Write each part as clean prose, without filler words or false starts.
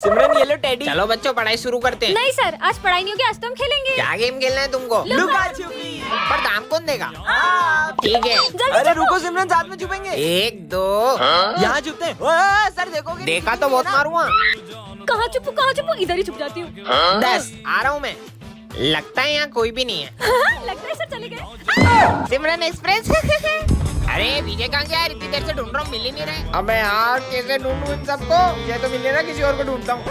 सिमरन ये लो टेडी। चलो बच्चों पढ़ाई शुरू करते हैं। नहीं सर, आज पढ़ाई नहीं होगी, आज तो हम खेलेंगे। क्या गेम खेलना है तुमको? लुका छुपी। पर दाम कौन देगा? ठीक है। अरे रुको सिमरन, साथ में छुपेंगे। 1 2 यहाँ छुपते हैं। ओए, सर देखोगे? देखा तो बहुत मारूंगा। कहाँ छुपू, इधर ही छुप जाती हूँ। 10 आ रहा हूँ मैं। लगता है यहाँ कोई भी नहीं है। लगता है सर चले गए। सिमरन एक्सप्रेस। अरे विजय कहाँ गया? इतनी देर से ढूंढ रहा हूँ, मिल ही नहीं रहे। अबे यार कैसे ढूंढूं इन सबको? ये तो मिल नहीं रहा, किसी और को ढूंढता हूँ।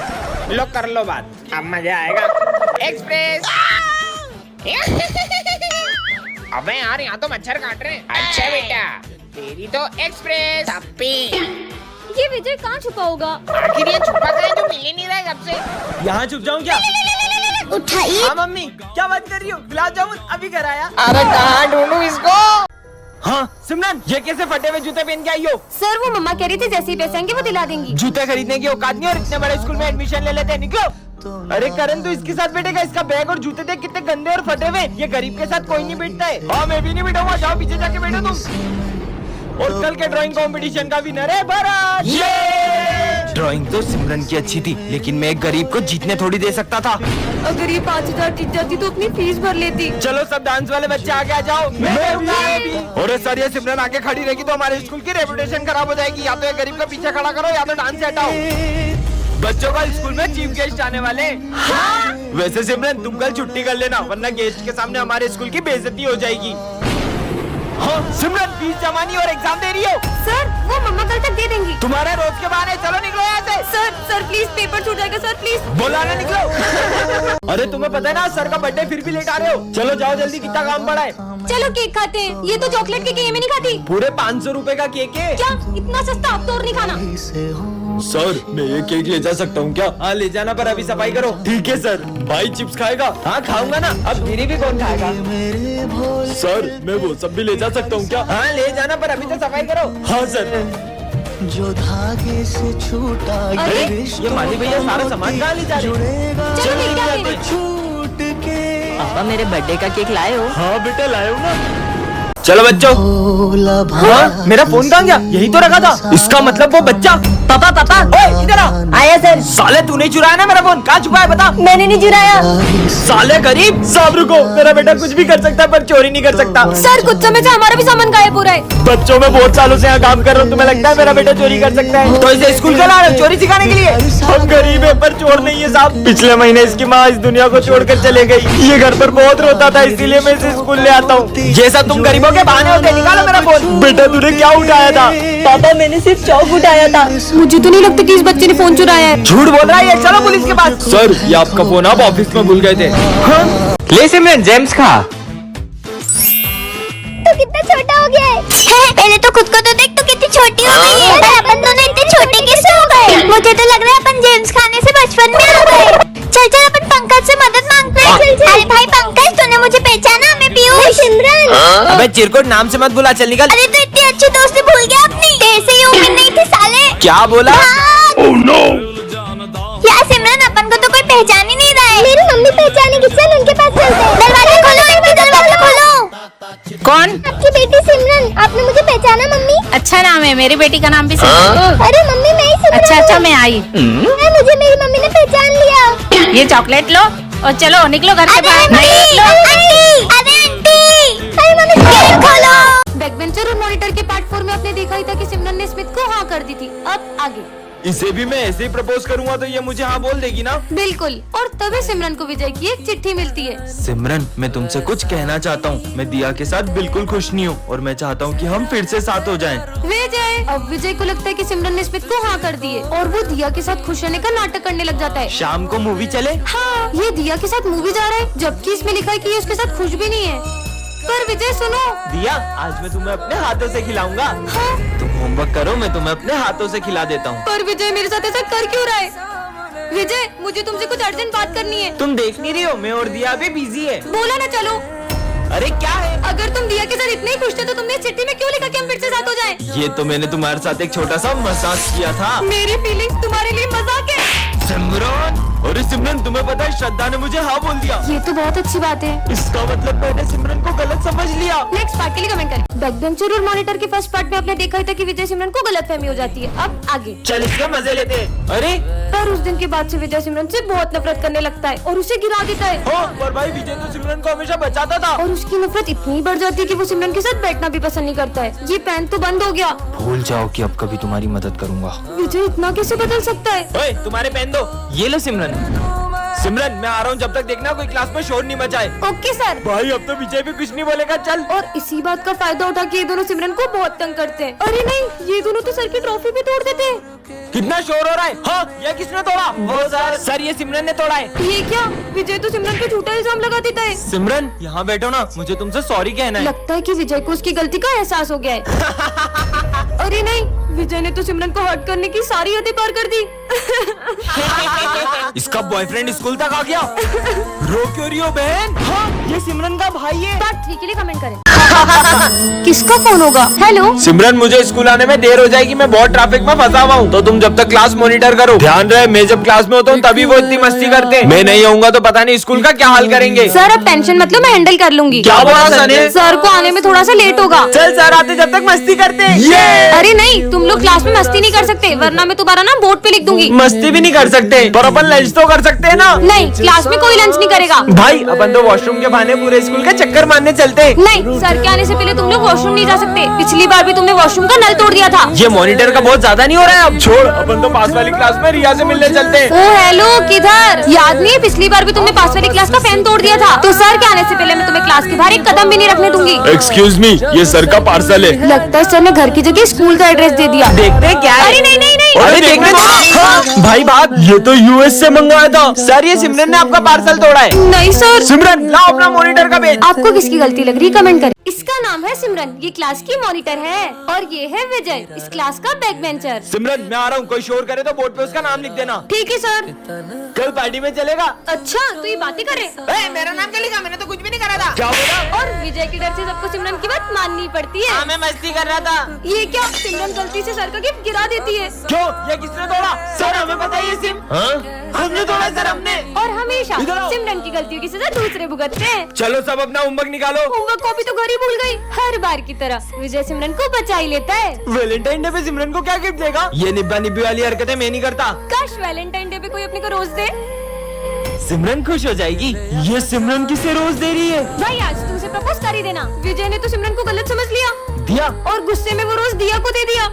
लो कर लो बात, अब मजा आएगा। एक्सप्रेस। अबे यार यहाँ तो मच्छर काट रहे हैं। अच्छा बेटा, तेरी तो एक्सप्रेस अप्पी। ये विजय कहाँ छुपा होगा? आखिर ये छुपा कहाँ है जो मिल ही नहीं रहा है कब से? यहाँ छुप जाऊँ क्या? उठाइए। हाँ मम्मी, क्या बात कर रही हो? गुलाब जामुन अभी कराया। अरे कहाँ ढूंढूं इसको? हाँ सिमरन, ये कैसे फटे हुए जूते पहन के आई हो? सर वो मम्मा कह रही थी जैसे ही पैसे आएंगे वो दिला देंगी। जूते खरीदने की औकात नहीं और इतने बड़े स्कूल में एडमिशन ले लेते हैं, निकलो। अरे करण तू इसके साथ बैठेगा? इसका बैग और जूते देख कितने गंदे और फटे हुए। ये गरीब के साथ कोई नहीं बैठता है। हाँ मैं भी नहीं बैठाऊंगा, जाओ पीछे जाके बैठो तुम। और कल के ड्राइंग कंपटीशन का विनर है भरत। ड्राइंग तो सिमरन की अच्छी थी, लेकिन मैं एक गरीब को जीतने थोड़ी दे सकता था। अगर ये 5000 जीत जाती तो अपनी फीस भर लेती। चलो सब डांस वाले बच्चे आगे आ जाओ। मैं भी। और सर ये सिमरन आगे खड़ी रहेगी तो हमारे स्कूल की रेपुटेशन खराब हो जाएगी। या तो ये गरीब का पीछे खड़ा करो या तो डांस से हटाओ। बच्चों का स्कूल में चीफ गेस्ट आने वाले। हाँ? वैसे सिमरन तुम कल छुट्टी कर लेना, वरना गेस्ट के सामने हमारे स्कूल की बेइज्जती हो जाएगी। हाँ सिमरन, फीस जमा नहीं और एग्जाम दे रही हो? सर वो मम्मा कल तक दे देंगी। तुम्हारे रोज के बहाने, चलो निकलो यहाँ से। सर प्लीज पेपर छूट जाएगा सर, प्लीज। बोला ना निकलो। अरे तुम्हें पता है ना सर का बर्थडे, फिर भी लेट आ रहे हो। चलो जाओ जल्दी, कितना काम पड़ा है। चलो केक खाते हैं। ये तो चॉकलेट के केक में नहीं खाती। पूरे 500 रुपए का केक है। क्या इतना सस्ता? अब तो और नहीं खाना। सर मैं ये केक ले जा सकता हूँ क्या? हाँ ले जाना, पर अभी सफाई करो। ठीक है सर। भाई चिप्स खाएगा? हाँ खाऊंगा ना। अब गिरी भी कौन खाएगा? सर मैं वो सब भी ले जा सकता हूँ क्या? हाँ ले जाना, पर अभी तो सफाई करो। हाँ सर। जो धागे से छूटा अरे, ये माली भैया सारा सामान कहाँ ले जा रहे हैं? चलो बेटा जाते। छूट के पापा मेरे बर्थडे का केक लाए हो? हाँ बेटा लाए हो ना। चलो बच्चों। हाँ मेरा फोन कहाँ गया? यही तो रखा था। इसका मतलब वो बच्चा। पापा ओए इधर आ। आया सर। साले तूने चुराया ना मेरा फोन? कहाँ छुपा है बता? मैंने नहीं चुराया। साले गरीब। सब रुको, मेरा बेटा कुछ भी कर सकता है पर चोरी नहीं कर सकता। सर कुछ समय से हमारा भी सामान गायब हो रहा है। बच्चों में बहुत सालों से यहाँ काम कर रहा हूँ, तुम्हें लगता है मेरा बेटा चोरी कर सकता है? तो इसे स्कूल का ला रहे हो चोरी सिखाने के लिए? हम गरीब है पर चोर नहीं है साहब। पिछले महीने इसकी माँ इस दुनिया को छोड़कर चले गई। ये घर पर बहुत रोता था, इसीलिए मैं इसे स्कूल ले आता हूँ। ये सब तुम गरीबों के बहाने होते। निकालो मेरा फोन। बेटा तूने क्या उठाया था? पापा मैंने सिर्फ चौक उठाया था। मुझे तो नहीं लगता कि इस बच्चे ने फोन चुराया है। झूठ बोल रहा है ये। चलो पुलिस के पास। सर ये आपका फोन आप ऑफिस में भूल गए थे। हाँ? ले सिमरन जेम्स खा। तो कितना छोटा हो गया है। पहले तो खुद को तो देख, तो कितनी छोटी हो गई है। अरे अपन दोनों इतने छोटे कैसे हो गए? मुझे तो लग रहा है अपन जेम्स खाने से बचपन में आ गए। चल चल अपन पंकज से मदद मांगते हैं। अरे भाई पंकज, तूने मुझे पहचाना? मैं पीयूष। सिमरन। अबे चिरकुट नाम से मत बुला, चल निकल। अरे तो इतनी अच्छी दोस्ती भूल गया अपनी। तेरे से ये उम्मीद नहीं थी साले। क्या बोला? Oh no. यार सिमरन अपन को तो कोई पहचान ही नहीं रहा है। मेरी मम्मी पहचानेगी, चल उनके पास चलते हैं। दरवाजा खोलो, इनका दरवाजा खोलो। कौन? आपकी बेटी सिमरन। आपने मुझे पहचाना मम्मी? अच्छा नाम है, मेरी बेटी का नाम भी सिमरन। अरे मम्मी मैं ही सिमरन। अच्छा मैं आई। मुझे मेरी मम्मी ने पहचान लिया। ये चॉकलेट लो और चलो निकलो घर से बाहर। अरे मम्मी गेट खोलो। बैकबेंचर और मॉनिटर के पार्ट 4 में आपने देखा ही था कि सिमरन ने स्मिथ को हाँ कर दी थी। अब आगे। इसे भी मैं ऐसे ही प्रपोज करूंगा तो ये मुझे हाँ बोल देगी ना? बिल्कुल। और तभी सिमरन को विजय की एक चिट्ठी मिलती है। सिमरन मैं तुमसे कुछ कहना चाहता हूँ। मैं दिया के साथ बिल्कुल खुश नहीं हूँ और मैं चाहता हूँ कि हम फिर से साथ हो जाएं। विजय। अब विजय को लगता है कि सिमरन ने स्मिथ को हाँ कर दी है और वो दिया के साथ खुश रहने का नाटक करने लग जाता है। शाम को मूवी चले? हाँ ये दिया के साथ मूवी जा रहा है, जबकि इसमें लिखा है कि ये उसके साथ खुश भी नहीं है। पर विजय सुनो। दिया आज मैं तुम्हें अपने हाथों से खिलाऊंगा। हाँ? तुम होमवर्क करो, मैं तुम्हें अपने हाथों से खिला देता हूँ। पर विजय मेरे साथ ऐसा कर क्यों रहा है? विजय मुझे तुमसे कुछ अर्जेंट बात करनी है। तुम देख नहीं रही हो मैं और दिया भी बिजी है। बोला ना चलो। अरे क्या है? अगर तुम दिया के साथ इतने ही खुश थे तो तुमने इस चिट्ठी में क्यों लिखा कि हम फिर से साथ हो जाएं? ये तो मैंने तुम्हारे साथ एक छोटा सा मजाक किया था। मेरी फीलिंग्स तुम्हारे लिए मजाक है। सिमरन और अरे सिमरन, तुम्हें पता है श्रद्धा ने मुझे हाँ बोल दिया। ये तो बहुत अच्छी बात है। इसका मतलब मैंने सिमरन को गलत समझ लिया। नेक्स्ट पार्ट के लिए कमेंट करें। बैक बेंचर और मॉनिटर के फर्स्ट पार्ट में आपने देखा था कि विजय सिमरन को गलतफहमी हो जाती है। अब आगे चल इसका मजे लेते हैं। अरे पर उस दिन के बाद से विजय सिमरन से बहुत नफरत करने लगता है और उसे गिरा देता है। हो, पर भाई विजय तो सिमरन को हमेशा बचाता था। और उसकी नफरत इतनी बढ़ जाती है कि वो सिमरन के साथ बैठना भी पसंद नहीं करता है। ये पेन तो बंद हो गया। भूल जाओ कि अब कभी तुम्हारी मदद करूंगा। विजय इतना कैसे बदल सकता है? ओए, तुम्हारे पेन दो। ये लो सिमरन। सिमरन, मैं आ रहा हूँ, जब तक देखना कोई क्लास में शोर नहीं मचाए। Okay sir. भाई अब तो विजय भी कुछ नहीं बोलेगा। चल। और इसी बात का फायदा उठा के ये दोनों सिमरन को बहुत तंग करते हैं। अरे नहीं, ये दोनों तो सर की ट्रॉफी भी तोड़ देते हैं। कितना शोर हो रहा है? हाँ, ये किसने तोड़ा? वो सर ये सिमरन ने तोड़ा है। ये क्या? विजय तो सिमरन पे झूठा इल्जाम लगा देता है। सिमरन, यहाँ बैठो ना, मुझे तुमसे सॉरी कहना है। लगता है कि विजय को उसकी गलती का एहसास हो गया है। अरे नहीं, विजय ने तो सिमरन को हर्ट करने की सारी हदें पार कर दी। इसका बॉयफ्रेंड स्कूल तक आ गया। रो क्यों रही हो बहन? हाँ, ये सिमरन का भाई है। पार्ट 3 के लिए कमेंट करें। किसका फोन होगा? हेलो सिमरन, मुझे स्कूल आने में देर हो जाएगी, मैं बहुत ट्रैफिक में फंसा हुआ हूँ, तो तुम जब तक क्लास मॉनिटर करो। ध्यान रहे, मैं जब क्लास में होता हूँ तभी वो इतनी मस्ती करते हैं। मैं नहीं आऊंगा तो पता नहीं स्कूल का क्या हाल करेंगे। सर, अब टेंशन मत लो, मैं हैंडल कर लूंगी। क्या बोला सर ने? सर को आने में थोड़ा सा लेट होगा। चल, सर आते जब तक मस्ती करते हैं। अरे नहीं, तुम लोग क्लास में मस्ती नहीं कर सकते, वरना मैं तुम्हारा नाम बोर्ड पे लिख दूंगी। मस्ती भी नहीं कर सकते, पर अपन लंच तो कर सकते हैं ना। नहीं, क्लास में कोई लंच नहीं करेगा। भाई अपन तो वॉशरूम के बहाने पूरे स्कूल का चक्कर मारने चलते हैं। नहीं, सर के आने से पहले तुम लोग वॉशरूम नहीं जा सकते। पिछली बार भी तुमने वॉशरूम का नल तोड़ दिया था। ये मॉनिटर का बहुत ज्यादा नहीं हो रहा है? अब छोड़, अपन तो पास वाली क्लास में रिया से मिलने चलते हैं। ओ हेलो, किधर? याद नहीं है पिछली बार भी तुमने पास वाली क्लास का फैन तोड़ दिया था? तो सर के आने से पहले मैं तुम्हें क्लास के बाहर एक कदम भी नहीं रखने दूंगी। एक्सक्यूज मी, ये सर का पार्सल है। लगता है सर ने घर की जगह स्कूल का एड्रेस दे दिया। देखते हैं क्या है। अरे नहीं नहीं नहीं, अरे देखने दो। हाँ, भाई बात, ये तो यूएस से मंगाया था। सर, ये सिमरन ने आपका पार्सल तोड़ा है। नहीं सर। सिमरन, लाओ अपना मॉनिटर का पेज। आपको किसकी गलती लग रही है कमेंट करें। इसका नाम है सिमरन, ये क्लास की मॉनिटर है, और ये है विजय, इस क्लास का बैक बेंचर। सिमरन, मैं आ रहा हूँ, कोई शोर करे तो बोर्ड पे उसका नाम लिख देना। ठीक है सर। कल पार्टी में चलेगा? अच्छा, तो ये बातें करे। मेरा नाम क्या लिखा? मैंने तो कुछ भी नहीं करा था। क्या बोला? और विजय के डर से सबको सिमरन की बात माननी पड़ती है। हाँ, मैं मस्ती कर रहा था। ये क्या? सिमरन गलती से सर का गिफ्ट गिरा देती है। क्यों? ये किसने तोड़ा? सर, हमें पता है ये सिम। हाँ? हमने तोड़ा सर, हमने। और हमेशा इधर आओ। सिमरन की गलतियों की सजा दूसरे भुगतते हैं। चलो सब अपना होमवर्क निकालो। होमवर्क कॉपी तो घर ही भूल गई। हर बार की तरह विजय सिमरन को बचा ही लेता है। वैलेंटाइन डे पे सिमरन को क्या गिफ्ट देगा? ये निब्बा निब्बी वाली हरकतें मैं नहीं करता। काश वैलेंटाइन डे पे कोई अपने को रोज दे। सिमरन खुश हो जाएगी। ये सिमरन किसे रोज दे रही है? भाई, आज तुमसे प्रपोज कर ही देना। विजय ने तो सिमरन को गलत समझ लिया दिया। और गुस्से में वो रोज दिया को दे दिया।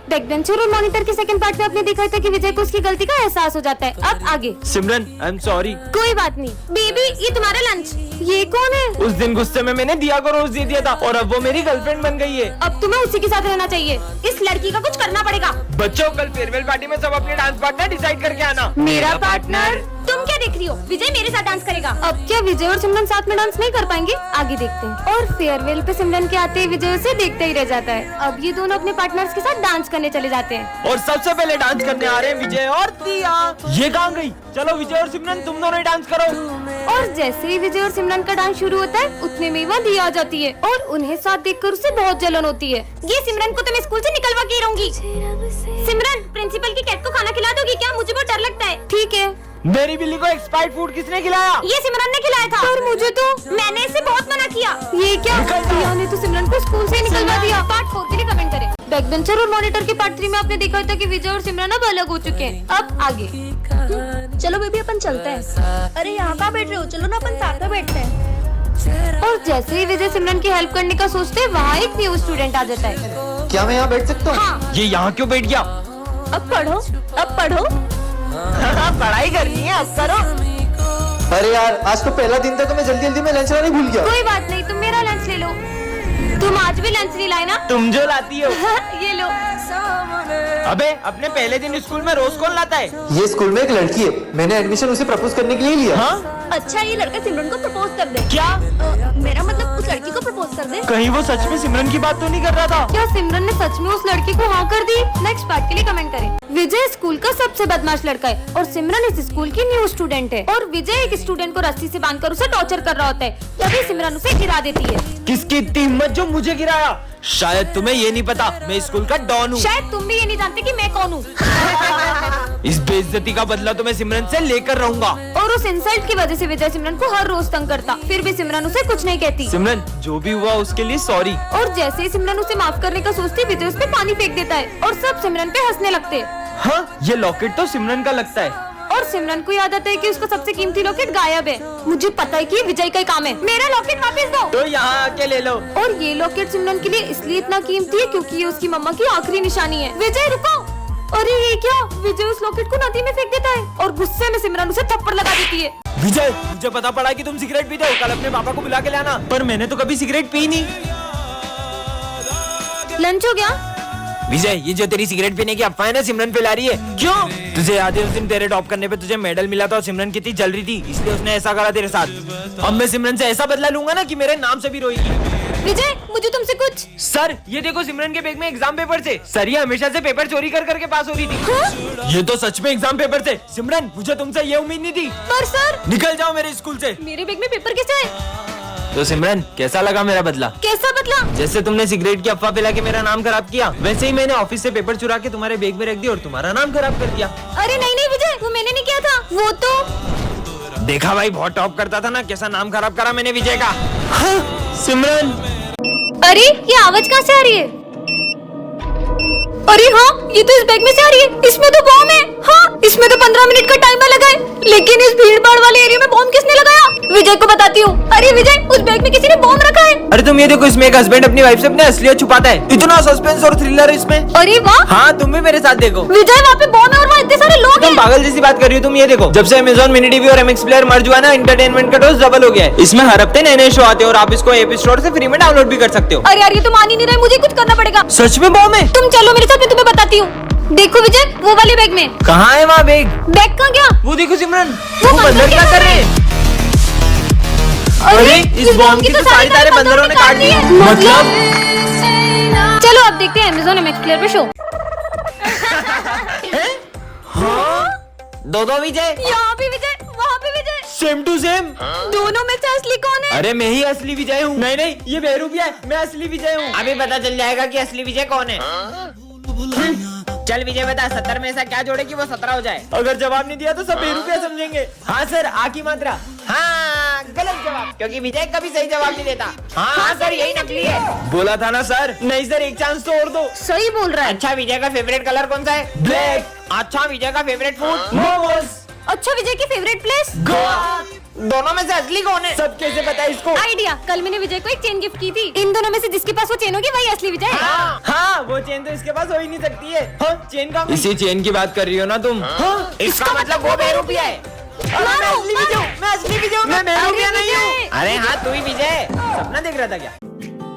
बैक बेंचर और मॉनिटर के सेकंड पार्ट में आपने देखा था कि विजय को उसकी गलती का एहसास हो जाता है। अब आगे। सिमरन, आई एम सॉरी। कोई बात नहीं। बेबी, ये तुम्हारा लंच। ये कौन है? उस दिन गुस्से में मैंने दिया को रोज दे दिया था, और अब वो मेरी गर्लफ्रेंड बन गई है। अब तुम्हें उसी के साथ रहना चाहिए। इस लड़की का कुछ करना पड़ेगा। बच्चों, कल फेयरवेल पार्टी में सब अपने डांस पार्टनर डिसाइड करके आना। मेरा पार्टनर? तुम क्या देख रही हो? विजय मेरे साथ डांस करेगा। अब क्या विजय और सिमरन साथ में डांस नहीं कर पाएंगे? आगे देखते हैं। और फेयरवेल पे सिमरन के आते ही विजय उसे देखते ही रह जाता है। अब ये दोनों अपने पार्टनर्स के साथ डांस करने चले जाते हैं। और सबसे पहले डांस करने आ रहे हैं विजय और दिया। ये कहाँ गई? चलो विजय और सिमरन, तुम दोनों ही डांस करो। और जैसे ही विजय और सिमरन का डांस शुरू होता है, उतने में वहाँ दिया आ जाती है और उन्हें साथ देखकर उसे बहुत जलन होती है। ये सिमरन को तो मैं स्कूल से निकलवा के ही रहूंगी। सिमरन, प्रिंसिपल की कैट को खाना खिला दोगी क्या? मुझे बहुत डर लगता है। ठीक है। मेरी बिल्ली को एक्सपायर्ड फूड किसने खिलाया? ये सिमरन ने खिलाया था। और मुझे तो मैंने इसे बहुत मना किया। ये क्या? दिया ने तो सिमरन को स्कूल से निकलवा दिया। पार्ट 4 के लिए कमेंट करें। बैक बेंचर और मॉनिटर के पार्ट 3 में आपने देखा था कि विजय और सिमरन अब अलग हो चुके हैं। अब आगे। चलो बेबी, अपन चलते हैं। अरे यहाँ कहाँ बैठ रहे हो? चलो ना, अपन साथ में बैठते हैं। और जैसे ही विजय सिमरन की हेल्प करने का सोचते हैं, वहाँ एक न्यू स्टूडेंट आ जाता है। क्या मैं यहाँ बैठ सकता हूँ? हाँ। ये यहाँ क्यों बैठ गया? अब पढ़ो, अब पढ़ो। पढ़ाई करनी है, अब करो। अरे यार, आज तो पहला दिन था तो मैं जल्दी जल्दी में लंच लाने भूल गया। कोई बात नहीं, तुम मेरा लंच ले लो। तुम आज भी लंच नहीं लाए ना? तुम जो लाती हो। ये लो। अबे, अपने पहले दिन स्कूल में रोज कौन लाता है? ये स्कूल में एक लड़की है, मैंने एडमिशन उसे प्रपोज करने के लिए लिया। हाँ? अच्छा, ये लड़का सिमरन को प्रपोज कर दे। क्या? मेरा मतलब उस लड़की को प्रपोज कर दे। कहीं वो सच में सिमरन की बात तो नहीं कर रहा था? क्या सिमरन ने सच में उस लड़की को हाँ कर दी? नेक्स्ट पार्ट के लिए कमेंट करें। विजय स्कूल का सबसे बदमाश लड़का है और सिमरन इस स्कूल की न्यू स्टूडेंट है। और विजय एक स्टूडेंट को रस्सी से बांधकर उसे टॉर्चर कर रहा होता है, तभी सिमरन उसे गिरा देती है। किसकी इतनी हिम्मत जो मुझे गिराया? शायद तुम्हें ये नहीं पता, मैं स्कूल का डॉन हूँ। शायद तुम भी ये नहीं जानते कि मैं कौन हूँ। इस बेइज्जती का बदला तो मैं सिमरन से लेकर रहूंगा। और उस इंसल्ट की वजह से विजय सिमरन को हर रोज तंग करता, फिर भी सिमरन उसे कुछ नहीं कहती। सिमरन जो भी हुआ उसके लिए सॉरी। और जैसे ही सिमरन उसे माफ करने का सोचती, विजय उस पे पानी फेंक देता है और सब सिमरन पे हंसने लगते हैं। हाँ, ये लॉकेट तो सिमरन का लगता है। और सिमरन को याद आता है कि उसका सबसे कीमती लॉकेट गायब है। मुझे पता है कि ये विजय का ही काम है, मेरा लॉकेट वापस दो। तो यहाँ आके ले लो। और ये लॉकेट सिमरन के लिए इसलिए इतना कीमती है क्योंकि ये उसकी मम्मा की आखिरी निशानी है। विजय रुको। अरे ये क्या? विजय उस लॉकेट को नदी में फेंक देता है और गुस्से में सिमरन उसे थप्पड़ लगा देती है। विजय, मुझे पता पड़ा कि तुम सिगरेट पीते हो, कल अपने पापा को बुला के लाना। पर मैंने तो कभी सिगरेट पी नहीं। लंच हो गया? विजय, ये जो तेरी सिगरेट पीने की अफवाह है ना, सिमरन फैला रही है। क्यों? तुझे याद है उस दिन तेरे टॉप करने पे तुझे मेडल मिला था और सिमरन कितनी जल रही थी, इसलिए उसने ऐसा करा तेरे साथ। अब मैं सिमरन से ऐसा बदला लूंगा ना कि मेरे नाम से भी रोएगी। विजय, मुझे तुमसे कुछ। सर, ये देखो सिमरन के बैग में एग्जाम पेपर थे। सर, ये हमेशा से पेपर चोरी कर करके पास हो रही थी। हाँ? ये तो सच में एग्जाम पेपर थे। सिमरन, मुझे तुमसे ये उम्मीद नहीं थी। पर सर, निकल जाओ मेरे स्कूल से। मेरे बैग में पेपर कैसे है? तो सिमरन, कैसा लगा मेरा बदला? कैसा बदला? जैसे तुमने सिगरेट की अफवाह फैला के मेरा नाम खराब किया, वैसे ही मैंने ऑफिस से पेपर चुरा के तुम्हारे बैग में रख दिया और तुम्हारा नाम खराब कर दिया। अरे नहीं नहीं विजय, वो मैंने नहीं किया था। वो तो देखा भाई, बहुत टॉप करता था ना, कैसा नाम खराब करा मैंने विजय का। हाँ, सिमरन। अरे ये आवाज कहाँ से आ रही है? अरे हाँ, ये तो इस बैग में से आ रही है। इसमें तो बॉम्ब है। हाँ, इसमें तो 15 मिनट का टाइमर लगा है, लेकिन इस भीड़ भाड़ वाले एरिया में बॉम्ब किसने लगाया? विजय को बताती हूँ। अरे विजय, उस बैग में किसी ने बॉम्ब रखा है। अरे तुम ये देखो, इसमें एक हस्बैंड अपनी वाइफ से अपने असलियत छुपाता है। इतना सस्पेंस और थ्रिलर है इसमें। अरे वाह। हाँ, तुम भी मेरे साथ देखो। विजय, वहाँ पे बॉम्ब है और वहाँ इतने सारे लोग तुम हैं। पागल जैसी बात कर रही हो। तुम ये देखो, जब से अमेज़न मिनी टीवी और एमएक्स प्लेयर मर्ज हुआ ना, एंटरटेनमेंट का डोज डबल हो गया है। इसमें हर हफ्ते नए नए शो आते हैं और आप इसको एपी स्टोर से फ्री में डाउनलोड भी कर सकते हो। अरे यार, ये तो मान ही नहीं रहे, मुझे कुछ करना पड़ेगा। सच में बॉम्ब है? तुम चलो मेरे साथ, मैं तुम्हें बताती हूँ। देखो विजय, वो वाले बैग में। कहाँ है वहाँ बैग? बैग कहाँ गया? वो देखो सिमरन, वो वो बंदर क्या कर रहे हैं? अरे इस बॉम्ब की तो सारी तारे बंदरों ने काट दी है। मतलब? चलो अब देखते हैं अमेज़न एमएक्स प्लेयर पे शो। दो विजय। यहाँ भी विजय, वहाँ भी विजय। Same to same. दोनों में से असली कौन है? अरे मैं ही असली विजय हूँ। नहीं नहीं, ये बेहरूपिया है, मैं असली विजय हूँ। अभी पता चल जाएगा कि असली विजय कौन है। चल विजय बता, 70 में ऐसा क्या जोड़े कि वो 17 हो जाए? अगर जवाब नहीं दिया तो सब बेहरूपिया समझेंगे। हाँ सर, आ की मात्रा। हाँ, गलत जवाब, क्योंकि विजय कभी सही जवाब नहीं देता। हाँ सर, यही नकली है। बोला था ना सर। नहीं सर, एक चांस तो और दो। सही बोल रहा है। अच्छा, विजय का फेवरेट कलर कौन सा है? ब्लैक। अच्छा, विजय का फेवरेट फूड? मोमोज। अच्छा, विजय की फेवरेट प्लेस? गोवा। दोनों में से असली कौन है? सब कैसे पता इसको? आइडिया, कल मैंने विजय को एक चेन गिफ्ट की थी। इन दोनों में से जिसके पास वो चेन होगी वही असली विजय है। हाँ, वो चेन तो इसके पास हो ही नहीं सकती है। हाँ, चेन का इसी चेन की बात कर रही हो ना तुम? हाँ, इसका मतलब वो बेरूपिया है। मैं असली विजय हूँ, मैं असली विजय हूँ, मैं बेहरूपिया नहीं हूँ। अरे हाँ, तू ही विजय। सपना देख रहा था क्या?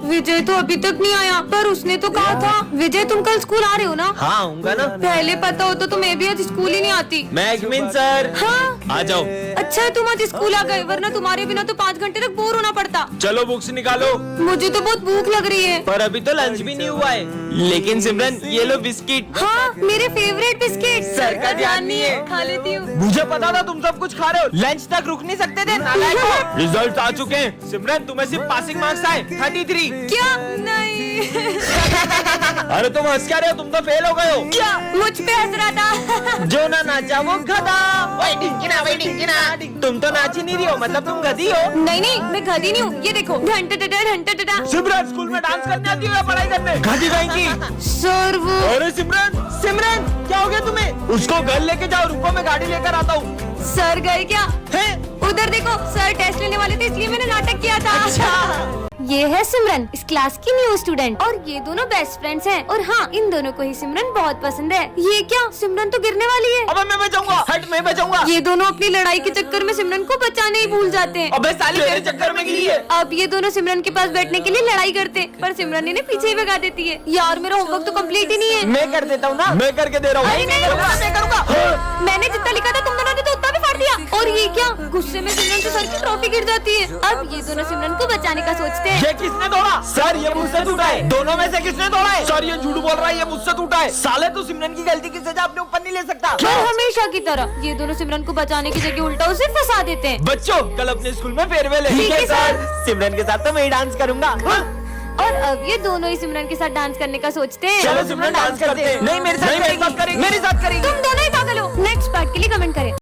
विजय तो अभी तक नहीं आया, पर उसने तो कहा था। विजय, तुम कल स्कूल आ रहे हो ना? हाँ, आऊंगा ना। पहले पता होता तो मैं भी आज स्कूल ही नहीं आती। मैगमिन सर। हाँ, आ जाओ। अच्छा है तुम आज स्कूल आ गए, वरना तुम्हारे बिना तो 5 घंटे तक बोर होना पड़ता। चलो बुक्स निकालो। मुझे तो बहुत भूख लग रही है। पर अभी तो लंच भी नहीं हुआ है। लेकिन सिमरन, ये लो बिस्किट। हाँ, मेरे फेवरेट बिस्किट। सर का ध्यान नहीं है। खा लेती हूँ। मुझे पता था तुम सब कुछ खा रहे हो। लंच तक रुक नहीं सकते थे, नालायक। रिजल्ट आ चुके हैं। सिमरन, तुम्हें सिर्फ पासिंग मार्क्स आए 33। क्या? नहीं। अरे तुम हंस क्या रहे हो? तुम तो फेल हो गए हो। क्या? मुझ पे हंस रहा था। जो ना नाचा वो गधा। वही ढिंकिना। तुम तो नाच ही नहीं रही हो, मतलब तुम गधी हो। नहीं नहीं, मैं गधी नहीं हूँ। ये देखो, घंटे टटा। सिमरन, स्कूल में डांस करने आती हो या पढ़ाई करने? गधी बहन की। सर वो। अरे सिमरन, क्या हो गया तुम्हें? उसको घर लेके जाओ, रुको मैं गाड़ी लेकर आता हूँ। सर गए क्या? है? उधर देखो, सर टेस्ट लेने वाले थे, इसलिए मैंने नाटक किया था। अच्छा। ये है सिमरन, इस क्लास की न्यू स्टूडेंट, और ये दोनों बेस्ट फ्रेंड्स हैं। और हाँ, इन दोनों को ही सिमरन बहुत पसंद है। ये क्या? सिमरन तो गिरने वाली है। अबे मैं बचाऊंगा। हट, मैं बचाऊंगा। ये दोनों अपनी लड़ाई के चक्कर में सिमरन को बचाने ही भूल जाते हैं। अबे साली, तेरे चक्कर में गिरी है। अब ये दोनों सिमरन के पास बैठने के लिए लड़ाई करते हैं, पर सिमरन इन्हें पीछे ही भगा देती है। यार, मेरा होमवर्क तो कंप्लीट ही नहीं है। मैं कर देता हूँ ना। मैं करके दे रहा हूँ। अरे नहीं, मैं करूँगा। मैंने जितना लिखा था तुम दोनों ने तो उतना भी फाड़ दिया। और ये क्या? गुस्से में सिमरन के सर की ट्रॉफी गिर जाती है। अब ये दोनों सिमरन को बचाने का सोचते हैं। ये किसने तोड़ा? सर, ये मुझसे टूटा है। दोनों में से किसने तोड़ा है? सर, ये झूठ बोल रहा है, ये मुझसे टूटा है। साले, तू सिमरन की गलती की सजा अपने ऊपर नहीं ले सकता। पर हमेशा की तरह ये दोनों सिमरन को बचाने की जगह उल्टा उसे फंसा देते हैं। बच्चों, कल अपने स्कूल में फेयरवेल है। ठीक है, सर। सिमरन के साथ तो मैं ही डांस करूंगा। और अब ये दोनों ही सिमरन के साथ डांस करने का सोचते हैं। चलो सिमरन डांस करते हैं। नहीं मेरे साथ करेगी, मेरे साथ करेगी। तुम दोनों ही पागल हो। नेक्स्ट पार्ट के लिए कमेंट करें।